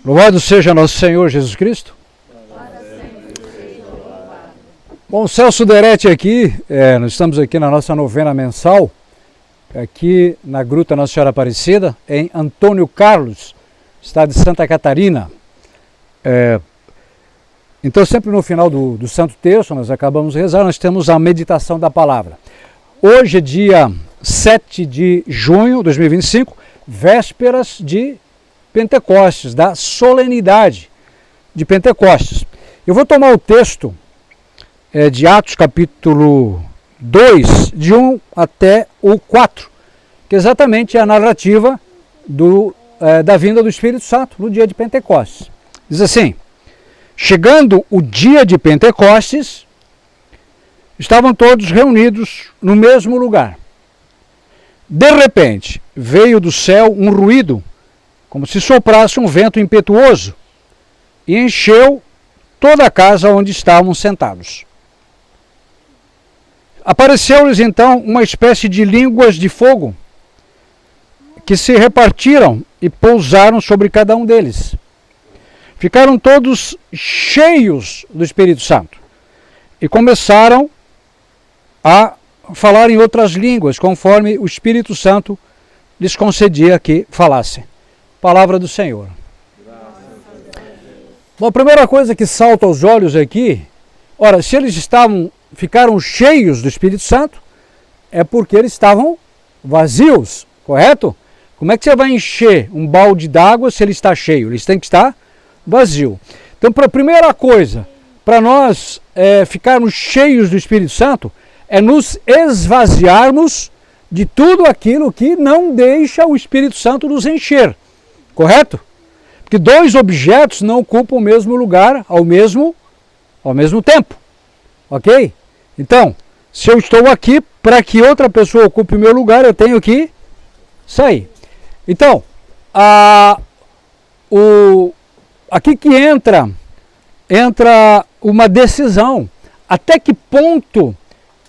Louvado seja nosso Senhor Jesus Cristo. Bom, Celso Deretti aqui, nós estamos aqui na nossa novena mensal, aqui na Gruta Nossa Senhora Aparecida, em Antônio Carlos, estado de Santa Catarina. Então sempre no final do Santo Terço, nós acabamos de rezar, nós temos a meditação da palavra. Hoje é dia 7 de junho de 2025, vésperas de Pentecostes, da solenidade de Pentecostes. Eu vou tomar o texto de Atos capítulo 2, de 1 até o 4, que exatamente é a narrativa da vinda do Espírito Santo no dia de Pentecostes. Diz assim: chegando o dia de Pentecostes, estavam todos reunidos no mesmo lugar. De repente, veio do céu um ruído, como se soprasse um vento impetuoso, e encheu toda a casa onde estavam sentados. Apareceu-lhes então uma espécie de línguas de fogo, que se repartiram e pousaram sobre cada um deles. Ficaram todos cheios do Espírito Santo e começaram a falar em outras línguas, conforme o Espírito Santo lhes concedia que falassem. Palavra do Senhor. Bom, a primeira coisa que salta aos olhos aqui, ora, se eles ficaram cheios do Espírito Santo, é porque eles estavam vazios, correto? Como é que você vai encher um balde d'água se ele está cheio? Eles têm que estar vazio. Então, a primeira coisa, para nós ficarmos cheios do Espírito Santo, é nos esvaziarmos de tudo aquilo que não deixa o Espírito Santo nos encher. Correto? Porque dois objetos não ocupam o mesmo lugar ao mesmo tempo. Ok? Então, se eu estou aqui, para que outra pessoa ocupe o meu lugar, eu tenho que sair. Então, aqui que entra uma decisão. Até que ponto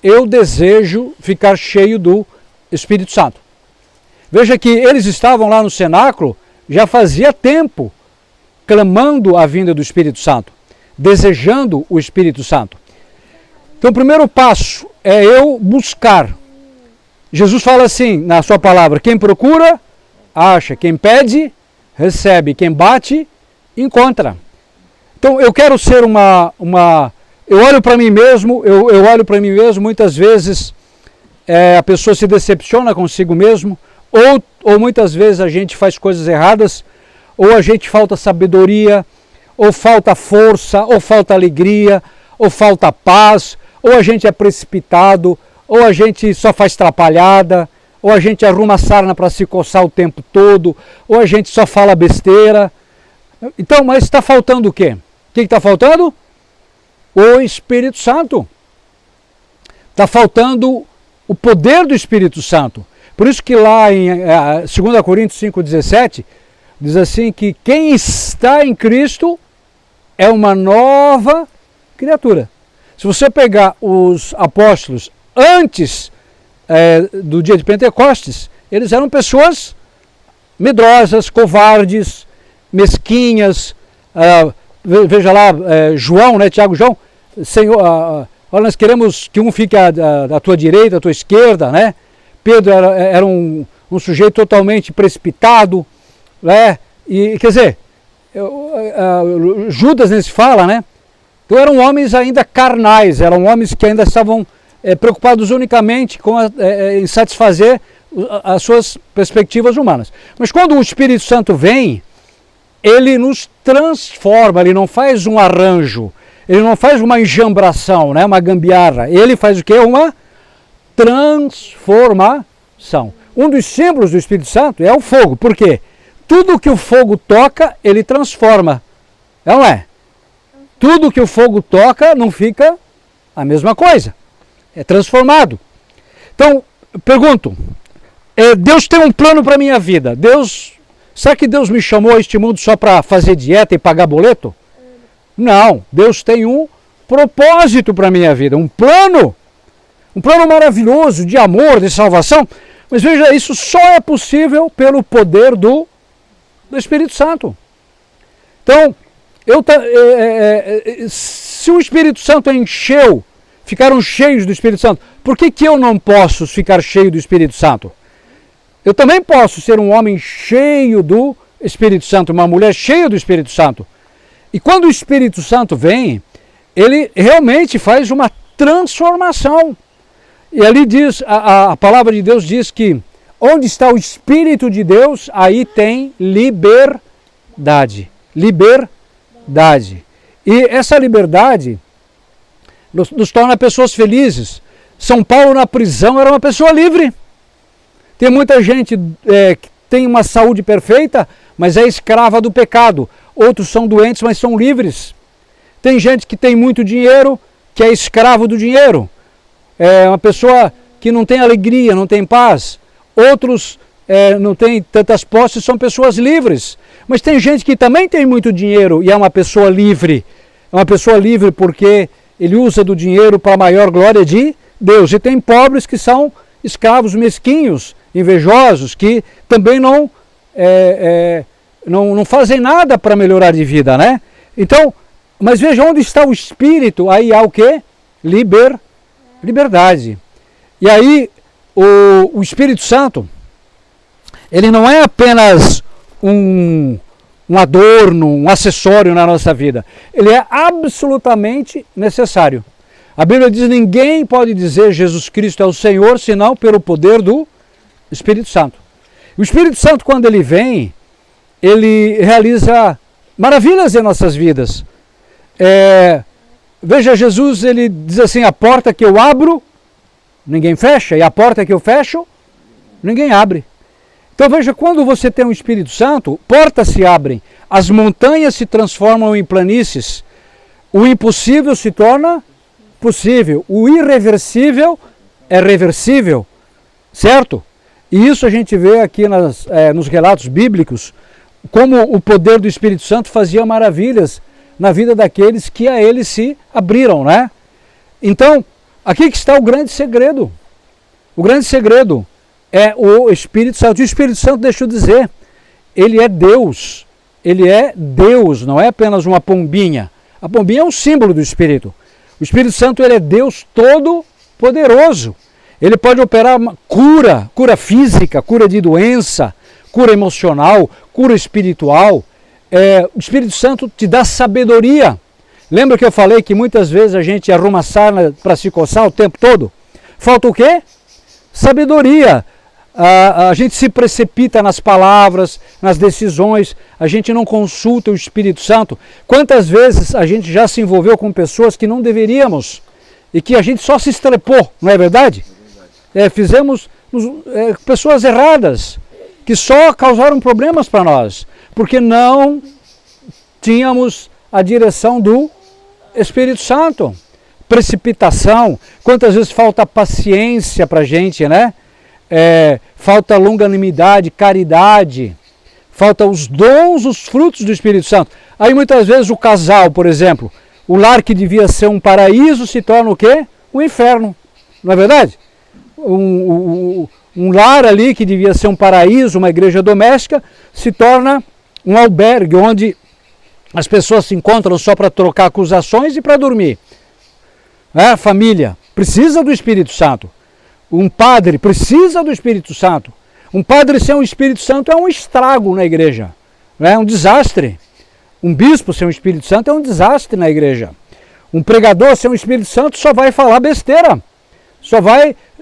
eu desejo ficar cheio do Espírito Santo? Veja que eles estavam lá no cenáculo já fazia tempo, clamando a vinda do Espírito Santo, desejando o Espírito Santo. Então o primeiro passo é eu buscar. Jesus fala assim na sua palavra: quem procura, acha; quem pede, recebe; quem bate, encontra. Então eu quero ser eu olho para mim mesmo, eu olho para mim mesmo, muitas vezes a pessoa se decepciona consigo mesmo, ou muitas vezes a gente faz coisas erradas, ou a gente falta sabedoria, ou falta força, ou falta alegria, ou falta paz, ou a gente é precipitado, ou a gente só faz trapalhada, ou a gente arruma sarna para se coçar o tempo todo, ou a gente só fala besteira. Então, mas está faltando o quê? O que está faltando? O Espírito Santo. Está faltando o poder do Espírito Santo. Por isso que lá em 2 Coríntios 5,17, diz assim que quem está em Cristo é uma nova criatura. Se você pegar os apóstolos antes do dia de Pentecostes, eles eram pessoas medrosas, covardes, mesquinhas. Veja lá, João, né, Tiago, João, Senhor, olha, nós queremos que um fique à tua direita, à tua esquerda, né? Pedro era um sujeito totalmente precipitado, né? E, quer dizer, Judas nem se fala, né? Então eram homens ainda carnais, eram homens que ainda estavam preocupados unicamente em satisfazer as suas perspectivas humanas. Mas quando o Espírito Santo vem, ele nos transforma, ele não faz um arranjo, ele não faz uma enjambração, né? Uma gambiarra, ele faz o quê? Uma transformação. Um dos símbolos do Espírito Santo é o fogo. Por quê? Tudo que o fogo toca, ele transforma. Não é? Tudo que o fogo toca não fica a mesma coisa. É transformado. Então, eu pergunto, Deus tem um plano para a minha vida. Será que Deus me chamou a este mundo só para fazer dieta e pagar boleto? Não. Deus tem um propósito para a minha vida, um plano maravilhoso de amor, de salvação. Mas veja, isso só é possível pelo poder do Espírito Santo. Então, se o Espírito Santo encheu, ficaram cheios do Espírito Santo, por que eu não posso ficar cheio do Espírito Santo? Eu também posso ser um homem cheio do Espírito Santo, uma mulher cheia do Espírito Santo. E quando o Espírito Santo vem, ele realmente faz uma transformação. E ali diz, a palavra de Deus diz que onde está o Espírito de Deus, aí tem liberdade. Liberdade. E essa liberdade nos torna pessoas felizes. São Paulo na prisão era uma pessoa livre. Tem muita gente que tem uma saúde perfeita, mas é escrava do pecado. Outros são doentes, mas são livres. Tem gente que tem muito dinheiro, que é escravo do dinheiro. É uma pessoa que não tem alegria, não tem paz. Outros não têm tantas posses, são pessoas livres. Mas tem gente que também tem muito dinheiro e é uma pessoa livre. É uma pessoa livre porque ele usa do dinheiro para a maior glória de Deus. E tem pobres que são escravos mesquinhos, invejosos, que também não fazem nada para melhorar de vida, né? Então, mas veja, onde está o Espírito, aí há o quê? Liberdade. E aí, o Espírito Santo, ele não é apenas um adorno, um acessório na nossa vida. Ele é absolutamente necessário. A Bíblia diz, ninguém pode dizer Jesus Cristo é o Senhor, senão pelo poder do Espírito Santo. O Espírito Santo, quando ele vem, ele realiza maravilhas em nossas vidas. Veja, Jesus, ele diz assim, a porta que eu abro, ninguém fecha, e a porta que eu fecho, ninguém abre. Então veja, quando você tem o Espírito Santo, portas se abrem, as montanhas se transformam em planícies, o impossível se torna possível, o irreversível é reversível, certo? E isso a gente vê aqui nos relatos bíblicos, como o poder do Espírito Santo fazia maravilhas na vida daqueles que a ele se abriram, né? Então, aqui que está o grande segredo. O grande segredo é o Espírito Santo. E o Espírito Santo, deixa eu dizer, ele é Deus. Ele é Deus, não é apenas uma pombinha. A pombinha é um símbolo do Espírito. O Espírito Santo, ele é Deus todo-poderoso. Ele pode operar cura física, cura de doença, cura emocional, cura espiritual. O Espírito Santo te dá sabedoria. Lembra que eu falei que muitas vezes a gente arruma a sarna para se coçar o tempo todo? Falta o quê? Sabedoria. A gente se precipita nas palavras, nas decisões, a gente não consulta o Espírito Santo. Quantas vezes a gente já se envolveu com pessoas que não deveríamos e que a gente só se estrepou, não é verdade? Fizemos pessoas erradas que só causaram problemas para nós, porque não tínhamos a direção do Espírito Santo. Precipitação, quantas vezes falta paciência para a gente, né? Falta longanimidade, caridade, falta os dons, os frutos do Espírito Santo. Aí muitas vezes o casal, por exemplo, o lar que devia ser um paraíso se torna o quê? Um inferno, não é verdade? Um lar ali que devia ser um paraíso, uma igreja doméstica, se torna um albergue onde as pessoas se encontram só para trocar acusações e para dormir. A família precisa do Espírito Santo. Um padre precisa do Espírito Santo. Um padre sem o Espírito Santo é um estrago na igreja. É um desastre. Um bispo sem o Espírito Santo é um desastre na igreja. Um pregador sem o Espírito Santo só vai falar besteira.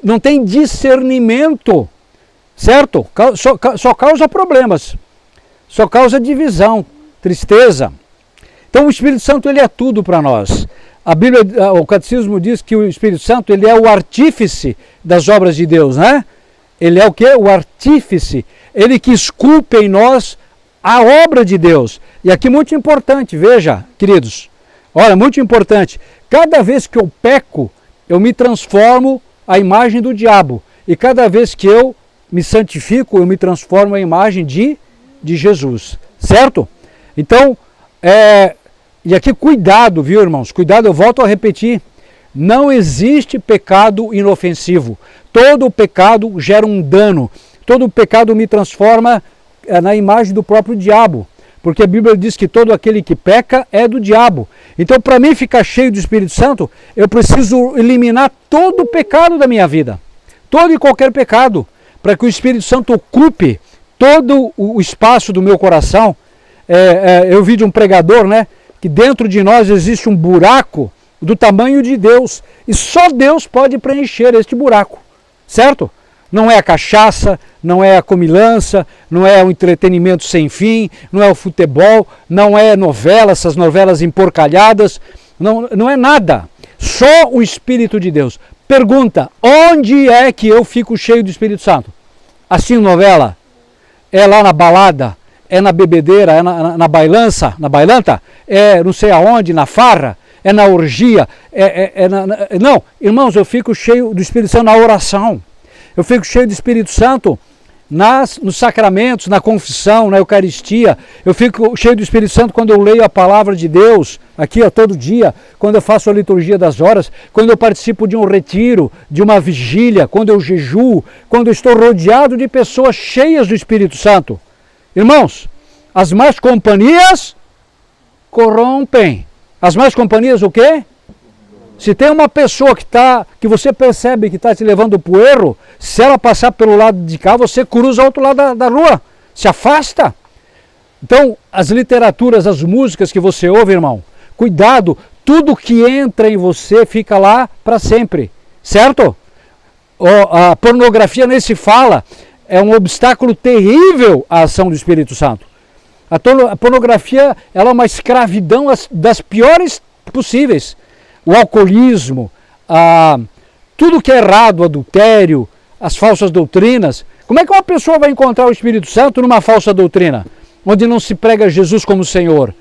Não tem discernimento. Certo? Só causa problemas. Só causa divisão, tristeza. Então o Espírito Santo, ele é tudo para nós. A Bíblia, o Catecismo diz que o Espírito Santo, ele é o artífice das obras de Deus, né? Ele é o quê? O artífice. Ele que esculpe em nós a obra de Deus. E aqui muito importante, veja, queridos, olha, muito importante. Cada vez que eu peco, eu me transformo à imagem do diabo. E cada vez que eu me santifico, eu me transformo à imagem de Jesus, certo? Então, e aqui cuidado, viu, irmãos? Cuidado, eu volto a repetir. Não existe pecado inofensivo. Todo pecado gera um dano. Todo pecado me transforma na imagem do próprio diabo. Porque a Bíblia diz que todo aquele que peca é do diabo. Então, para mim ficar cheio do Espírito Santo, eu preciso eliminar todo o pecado da minha vida. Todo e qualquer pecado. Para que o Espírito Santo ocupe todo o espaço do meu coração. Eu vi de um pregador, né, que dentro de nós existe um buraco do tamanho de Deus. E só Deus pode preencher este buraco. Certo? Não é a cachaça, não é a comilança, não é o entretenimento sem fim, não é o futebol, não é novela, essas novelas emporcalhadas, não é nada. Só o Espírito de Deus. Pergunta, onde é que eu fico cheio do Espírito Santo? Assim novela? É lá na balada? É na bebedeira? É na bailança? Na bailanta? É não sei aonde? Na farra? É na orgia? Não, irmãos, eu fico cheio do Espírito Santo na oração. Eu fico cheio do Espírito Santo nos sacramentos, na confissão, na Eucaristia. Eu fico cheio do Espírito Santo quando eu leio a palavra de Deus, aqui todo dia, quando eu faço a liturgia das horas, quando eu participo de um retiro, de uma vigília, quando eu jejuo, quando eu estou rodeado de pessoas cheias do Espírito Santo. Irmãos, as más companhias corrompem. As más companhias o quê? Se tem uma pessoa que você percebe que está te levando para o erro, se ela passar pelo lado de cá, você cruza ao outro lado da rua, se afasta. Então, as literaturas, as músicas que você ouve, irmão, cuidado, tudo que entra em você fica lá para sempre, certo? A pornografia nem se fala, é um obstáculo terrível à ação do Espírito Santo. A pornografia ela é uma escravidão das piores possíveis. O alcoolismo, tudo que é errado, o adultério, as falsas doutrinas. Como é que uma pessoa vai encontrar o Espírito Santo numa falsa doutrina, onde não se prega Jesus como Senhor?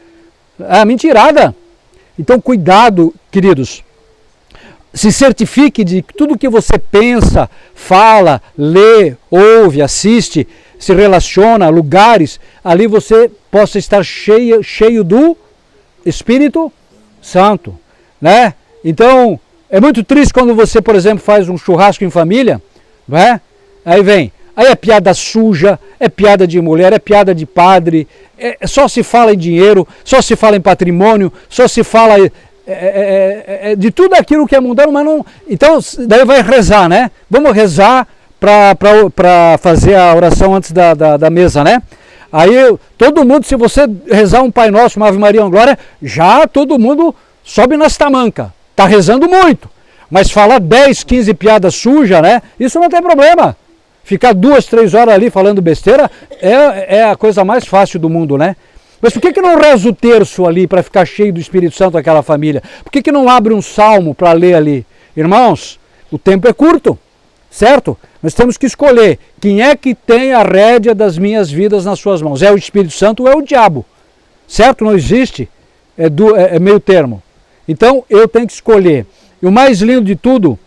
É mentirada. Então cuidado, queridos. Se certifique de que tudo que você pensa, fala, lê, ouve, assiste, se relaciona, lugares, ali você possa estar cheio do Espírito Santo. Né? Então, é muito triste quando você, por exemplo, faz um churrasco em família, né? Aí é piada suja, é piada de mulher, é piada de padre, só se fala em dinheiro, só se fala em patrimônio, só se fala de tudo aquilo que é mundano, mas não... Então, daí vai rezar, né? Vamos rezar para fazer a oração antes da mesa, né? Aí, todo mundo, se você rezar um Pai Nosso, uma Ave Maria, uma Glória, já todo mundo... sobe nas tamancas, está rezando muito, mas falar 10, 15 piadas sujas, né? Isso não tem problema. Ficar 2, 3 horas ali falando besteira é a coisa mais fácil do mundo, né? Mas por que não reza o terço ali para ficar cheio do Espírito Santo aquela família? Por que não abre um salmo para ler ali? Irmãos, o tempo é curto, certo? Nós temos que escolher quem é que tem a rédea das minhas vidas nas suas mãos. É o Espírito Santo ou é o diabo? Certo? Não existe, é meio termo. Então eu tenho que escolher. E o mais lindo de tudo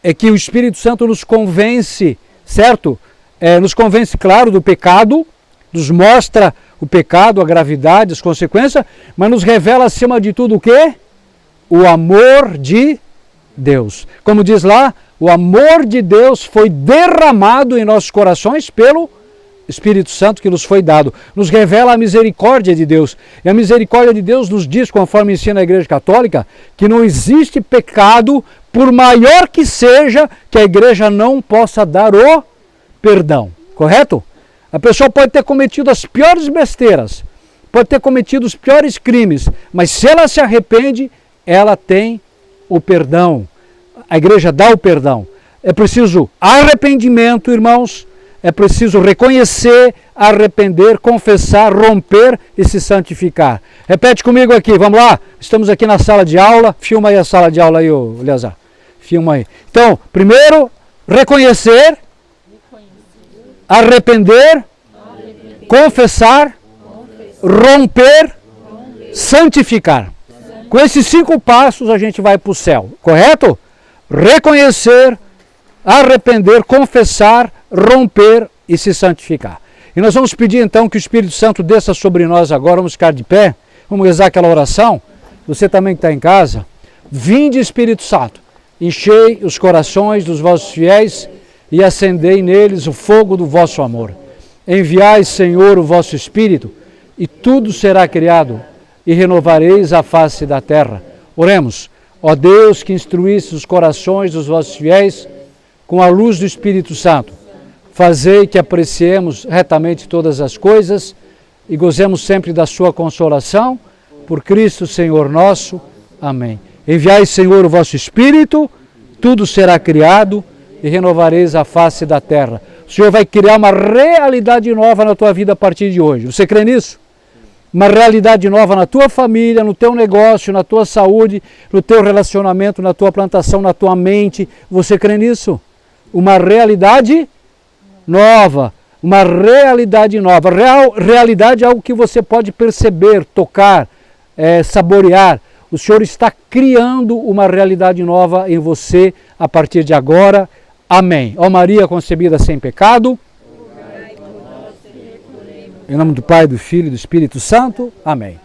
é que o Espírito Santo nos convence, certo? Nos convence, claro, do pecado, nos mostra o pecado, a gravidade, as consequências, mas nos revela acima de tudo o quê? O amor de Deus. Como diz lá, o amor de Deus foi derramado em nossos corações pelo Espírito Santo que nos foi dado. Nos revela a misericórdia de Deus. E a misericórdia de Deus nos diz, conforme ensina a Igreja Católica, que não existe pecado, por maior que seja, que a Igreja não possa dar o perdão. Correto? A pessoa pode ter cometido as piores besteiras, pode ter cometido os piores crimes, mas se ela se arrepende, ela tem o perdão. A Igreja dá o perdão. É preciso arrependimento, irmãos. É preciso reconhecer, arrepender, confessar, romper e se santificar. Repete comigo aqui, vamos lá? Estamos aqui na sala de aula. Filma aí a sala de aula aí, Eleazar. Filma aí. Então, primeiro, reconhecer, arrepender, confessar, romper, santificar. Com esses 5 passos a gente vai para o céu, correto? Reconhecer, arrepender, confessar, romper e se santificar. E nós vamos pedir então que o Espírito Santo desça sobre nós agora. Vamos ficar de pé, vamos rezar aquela oração. Você também que está em casa, vinde Espírito Santo, enchei os corações dos vossos fiéis e acendei neles o fogo do vosso amor. Enviai, Senhor, o vosso Espírito, e tudo será criado, e renovareis a face da terra. Oremos. Ó Deus, que instruísse os corações dos vossos fiéis com a luz do Espírito Santo, fazei que apreciemos retamente todas as coisas e gozemos sempre da sua consolação, por Cristo Senhor nosso. Amém. Enviai, Senhor, o vosso Espírito, tudo será criado e renovareis a face da terra. O Senhor vai criar uma realidade nova na tua vida a partir de hoje. Você crê nisso? Uma realidade nova na tua família, no teu negócio, na tua saúde, no teu relacionamento, na tua plantação, na tua mente. Você crê nisso? Uma realidade nova. Uma realidade nova. Realidade é algo que você pode perceber, tocar, saborear. O Senhor está criando uma realidade nova em você a partir de agora. Amém. Ó Maria concebida sem pecado. Em nome do Pai, do Filho e do Espírito Santo. Amém.